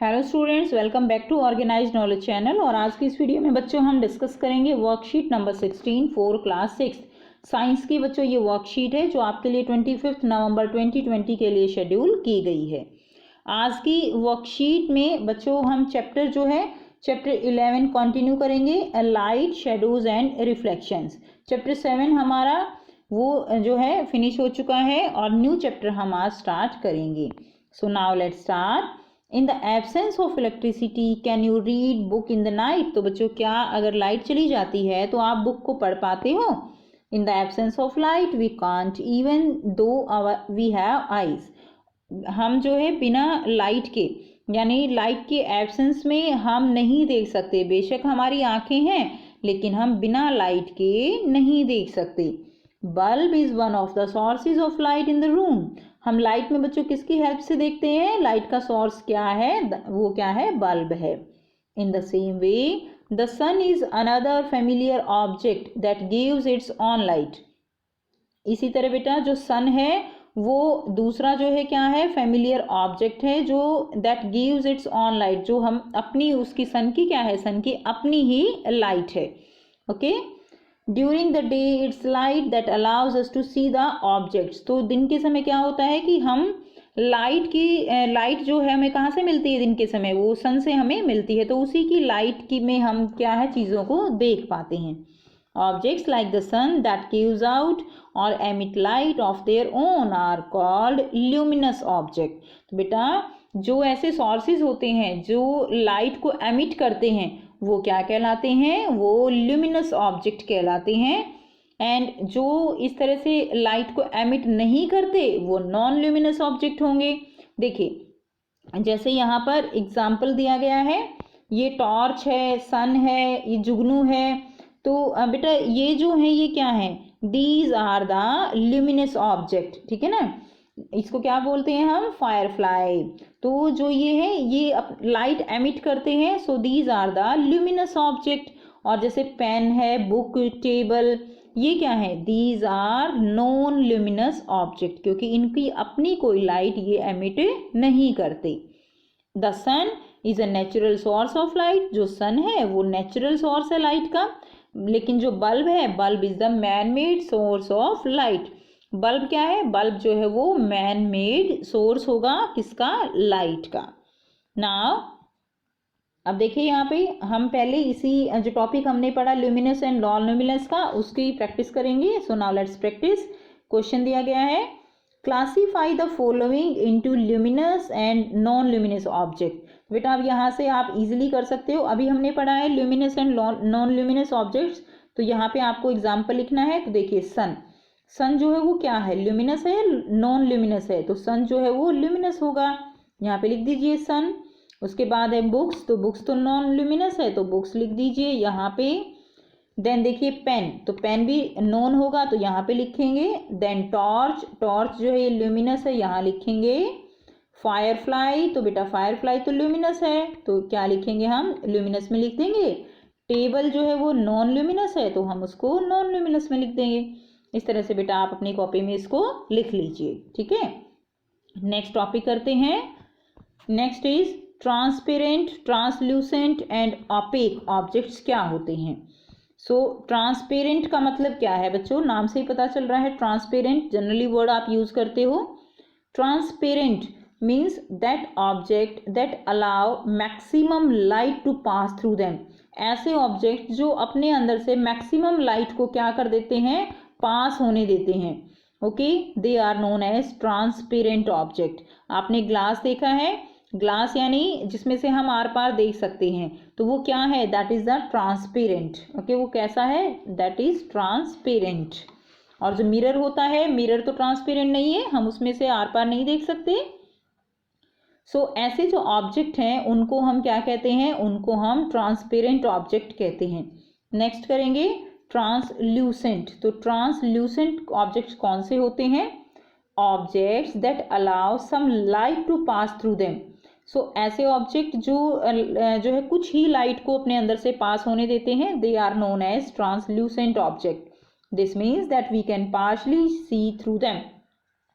Hello students, welcome back to organised knowledge channel. और आज की इस वीडियो में बच्चों हम डिस्कस करेंगे worksheet number 16 for class 6 science की। बच्चों ये वर्कशीट है जो आपके लिए 25 नवंबर 2020 के लिए शेड्यूल की गई है। आज की वर्कशीट में बच्चों हम चैप्टर 11 कंटिन्यू करेंगे, light shadows and reflections. Chapter 7 हमारा वो जो है फिनिश हो चुका है और न्यू चैप्टर हम आज स्टार्ट करेंगे। So now let's start. In the absence of electricity can you read book in the night. तो बच्चों क्या अगर लाइट चली जाती है तो आप बुक को पढ़ पाते हो? In the absence of light we can't even though we have eyes. हम जो है बिना लाइट के यानी लाइट के एब्सेंस में हम नहीं देख सकते। बेशक हमारी आंखें हैं लेकिन हम बिना लाइट के नहीं देख सकते। Bulb is one of the sources of light in the room. हम लाइट में बच्चों किसकी हेल्प से देखते हैं? लाइट का सोर्स क्या है? वो क्या है? बल्ब है। In the same way the sun is another familiar object that gives its own light. इसी तरह बेटा जो सन है वो दूसरा जो है क्या है? फैमिलियर ऑब्जेक्ट है जो that gives its own light, जो हम अपनी उसकी सन की क्या है? सन की अपनी ही लाइट है। Okay. During the day it's light that allows us to see the objects. तो दिन के समय क्या होता है कि हम लाइट जो है हमें कहाँ से मिलती है? दिन के समय वो सन से हमें मिलती है, तो उसी की लाइट की में हम क्या है? चीज़ों को देख पाते हैं। Objects like the sun that gives out और emit light of their own are called luminous object. तो बेटा जो ऐसे सोर्सेज होते हैं जो लाइट को एमिट करते हैं वो क्या कहलाते हैं? वो ल्यूमिनस ऑब्जेक्ट कहलाते हैं। एंड जो इस तरह से लाइट को एमिट नहीं करते वो नॉन ल्यूमिनस ऑब्जेक्ट होंगे। देखिए जैसे यहाँ पर एग्जाम्पल दिया गया है, ये टॉर्च है, सन है, ये जुगनू है। तो बेटा ये जो है ये क्या है? These are the luminous object. ठीक है ना? इसको क्या बोलते हैं हम? फायरफ्लाई। तो जो ये है ये लाइट एमिट करते हैं, so these are the luminous object. और जैसे पेन है, बुक, टेबल, ये क्या है? These are non luminous object, क्योंकि इनकी अपनी कोई लाइट ये एमिट नहीं करते। The sun is a natural source of light. जो सन है वो नेचुरल सोर्स है लाइट का, लेकिन जो बल्ब है, bulb is the man made source of light. Bulb क्या है? बल्ब जो है वो मैन मेड सोर्स होगा किसका? लाइट का। नाउ अब देखिए यहाँ पे हम पहले इसी जो टॉपिक हमने पढ़ा ल्यूमिनस एंड नॉन ल्यूमिनस का, उसकी प्रैक्टिस करेंगे। So now let's practice. Question दिया गया है, classify the following into luminous and non luminous object. बेटा अब यहाँ से आप इजीली कर सकते हो। अभी हमने पढ़ा है luminous and non luminous objects, तो यहाँ पे आपको एग्जाम्पल लिखना है। तो देखिए सन, सन जो है वो क्या है? ल्यूमिनस है, नॉन ल्यूमिनस है? तो सन जो है वो ल्यूमिनस होगा, यहाँ पे लिख दीजिए सन। उसके बाद है बुक्स, तो बुक्स तो नॉन ल्यूमिनस है तो बुक्स लिख दीजिए यहाँ पे। देन देखिए पेन, तो पेन भी नॉन होगा तो यहाँ पे लिखेंगे। देन टॉर्च, टॉर्च जो है ये ल्यूमिनस है, यहाँ लिखेंगे। फायरफ्लाई, तो बेटा फायरफ्लाई तो ल्यूमिनस है तो क्या लिखेंगे हम? ल्यूमिनस में लिख देंगे। टेबल जो है वो नॉन ल्यूमिनस है तो हम उसको नॉन ल्यूमिनस में लिख देंगे। इस तरह से बेटा आप अपनी कॉपी में इसको लिख लीजिए। ठीक है, नेक्स्ट टॉपिक करते हैं। Next is transparent, translucent and opaque objects क्या होते हैं? सो ट्रांसपेरेंट का मतलब क्या है बच्चों? नाम से ही पता चल रहा है ट्रांसपेरेंट, जनरली वर्ड आप यूज करते हो। Transparent means that object that allow maximum light to pass through them. ऐसे ऑब्जेक्ट जो अपने अंदर से मैक्सिमम लाइट को क्या कर देते हैं? पास होने देते हैं। Okay, they are known as transparent object. आपने ग्लास देखा है, ग्लास यानी जिसमें से हम आर पार देख सकते हैं, तो वो क्या है? That is the transparent. Okay, वो कैसा है? That is transparent. और जो मिरर होता है, मिरर तो ट्रांसपेरेंट नहीं है, हम उसमें से आर पार नहीं देख सकते। सो ऐसे जो ऑब्जेक्ट हैं उनको हम क्या कहते हैं? उनको हम ट्रांसपेरेंट ऑब्जेक्ट कहते हैं। नेक्स्ट करेंगे ट्रांसल्यूसेंट। तो ट्रांसल्यूसेंट ऑब्जेक्ट्स कौन से होते हैं? Objects that allow some light to pass through them. So ऐसे ऑब्जेक्ट जो है कुछ ही लाइट को अपने अंदर से पास होने देते हैं, they are known as translucent object. This means that we can partially see through them,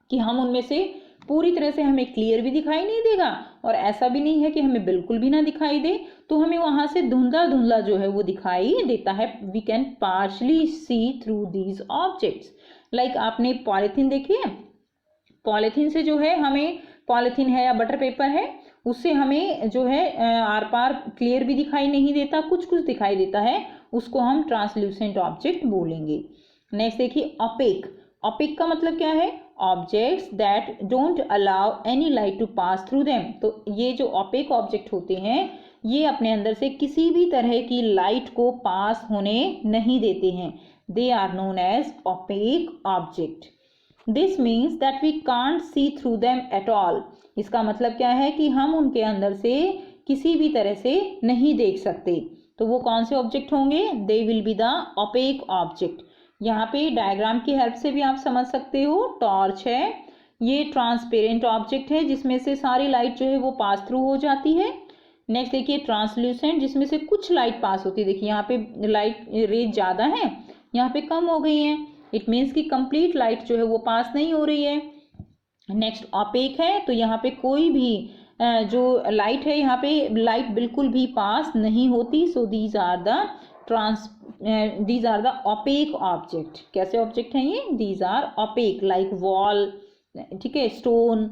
कि हम उनमें से पूरी तरह से हमें क्लियर भी दिखाई नहीं देगा और ऐसा भी नहीं है कि हमें बिल्कुल भी ना दिखाई दे, तो हमें वहाँ से धुंधला धुंधला जो है वो दिखाई देता है। We can partially see through these objects. Like आपने पॉलीथीन देखी है, पॉलीथीन से जो है हमें, पॉलीथीन है या बटर पेपर है, उससे हमें जो है आर पार क्लियर भी दिखाई नहीं देता, कुछ कुछ दिखाई देता है, उसको हम ट्रांसल्यूसेंट ऑब्जेक्ट बोलेंगे। नेक्स्ट देखिए ऑपेक। ऑपेक का मतलब क्या है? Objects that don't allow any light to pass through them. तो ये जो ऑपेक ऑब्जेक्ट होते हैं ये अपने अंदर से किसी भी तरह की लाइट को पास होने नहीं देते हैं। They are known as opaque object. This means that we can't see through them at all. इसका मतलब क्या है कि हम उनके अंदर से किसी भी तरह से नहीं देख सकते। तो वो कौन से ऑब्जेक्ट होंगे? They will be the opaque object. यहाँ पे डायग्राम की हेल्प से भी आप समझ सकते हो। टॉर्च है, ये ट्रांसपेरेंट ऑब्जेक्ट है जिसमें से सारी लाइट जो है वो पास थ्रू हो जाती है। नेक्स्ट देखिए ट्रांसल्यूसेंट, जिसमें से कुछ लाइट पास होती है। देखिए यहाँ पे लाइट रेज ज़्यादा है, यहाँ पे कम हो गई है। इट मीन्स कि कंप्लीट लाइट जो है वो पास नहीं हो रही है। नेक्स्ट ऑपेक है, तो यहाँ पे कोई भी जो लाइट है, यहाँ पे लाइट बिल्कुल भी पास नहीं होती। So these are the opaque object. कैसे ऑब्जेक्ट हैं ये? These are opaque, like wall, ठीक है, स्टोन।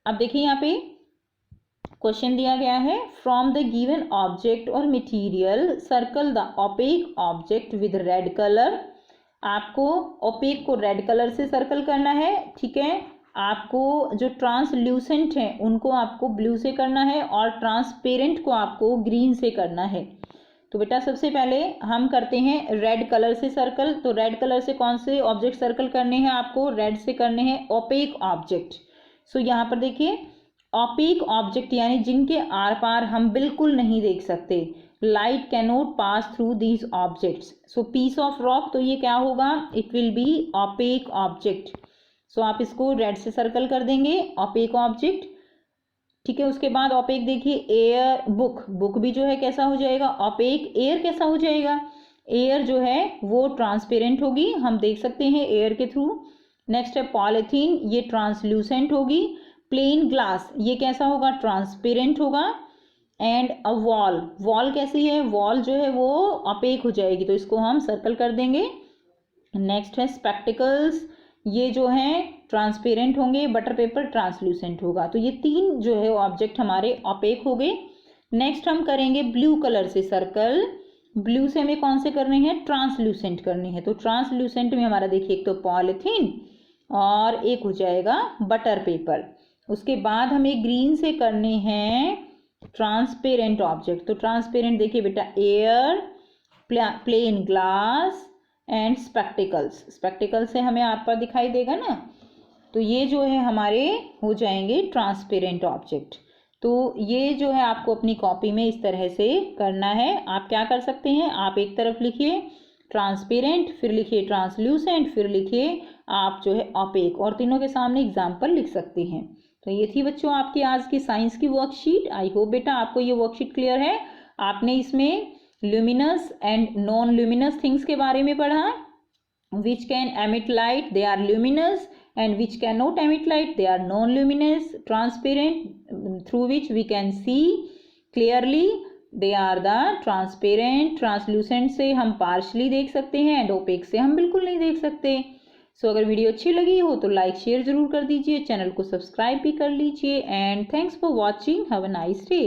अब देखिए यहाँ पे क्वेश्चन दिया गया है, फ्रॉम द गिवन ऑब्जेक्ट और material circle the opaque object with red colour. आपको ओपेक को रेड कलर से सर्कल करना है, ठीक है। आपको जो ट्रांसल्यूसेंट हैं उनको आपको ब्लू से करना है और ट्रांसपेरेंट को आपको ग्रीन से करना है। तो बेटा सबसे पहले हम करते हैं रेड कलर से सर्कल। तो रेड कलर से कौन से ऑब्जेक्ट सर्कल करने हैं? आपको रेड से करने हैं ओपेक ऑब्जेक्ट। सो यहाँ पर देखिए ओपेक ऑब्जेक्ट यानी जिनके आर पार हम बिल्कुल नहीं देख सकते। Light cannot pass through these objects. So piece of rock, तो ये क्या होगा? It will be opaque object. So आप इसको रेड से सर्कल कर देंगे, ऑपेक ऑब्जेक्ट, ठीक है। उसके बाद ऑपेक देखिए एयर, बुक, बुक भी जो है कैसा हो जाएगा? ऑपेक। एयर कैसा हो जाएगा? एयर जो है वो ट्रांसपेरेंट होगी, हम देख सकते हैं एयर के थ्रू। नेक्स्ट है पॉलीथीन, ये ट्रांसल्यूसेंट होगी। प्लेन ग्लास, ये कैसा होगा? ट्रांसपेरेंट होगा। एंड अ वॉल, वॉल कैसी है? वॉल जो है वो ऑपेक हो जाएगी, तो इसको हम सर्कल कर देंगे। नेक्स्ट है स्पेक्टिकल्स, ये जो है ट्रांसपेरेंट होंगे, बटर पेपर ट्रांसल्यूसेंट होगा। तो ये तीन जो है ऑब्जेक्ट हमारे ऑपेक हो गए। नेक्स्ट हम करेंगे ब्लू कलर से सर्कल। ब्लू से हमें कौन से करने हैं? ट्रांसल्यूसेंट करने हैं। तो ट्रांसल्यूसेंट में हमारा देखिए एक तो पॉलीथीन और एक हो जाएगा बटर पेपर। उसके बाद हमें ग्रीन से करने हैं ट्रांसपेरेंट ऑब्जेक्ट। तो ट्रांसपेरेंट देखिए बेटा air, plain glass and spectacles. Spectacle से हमें आर पार दिखाई देगा ना, तो ये जो है हमारे हो जाएंगे ट्रांसपेरेंट ऑब्जेक्ट। तो ये जो है आपको अपनी कॉपी में इस तरह से करना है। आप क्या कर सकते हैं? आप एक तरफ लिखिए ट्रांसपेरेंट, फिर लिखिए ट्रांसल्यूसेंट, फिर लिखिए आप जो है ऑपेक, और तीनों के सामने एग्जाम्पल लिख सकते हैं। तो ये थी बच्चों आपकी आज की साइंस की वर्कशीट। आई होप बेटा आपको ये वर्कशीट क्लियर है। आपने इसमें luminous and non luminous things के बारे में पढ़ा। Which can emit light, they are luminous, and which can not emit light, they are non luminous. Transparent, through which we can see clearly, they are the transparent. Translucent से हम partially देख सकते हैं, and OPEC से हम बिल्कुल नहीं देख सकते। सो अगर वीडियो अच्छी लगी हो तो लाइक शेयर जरूर कर दीजिए, चैनल को सब्सक्राइब भी कर लीजिए, and thanks for watching. Have a nice day.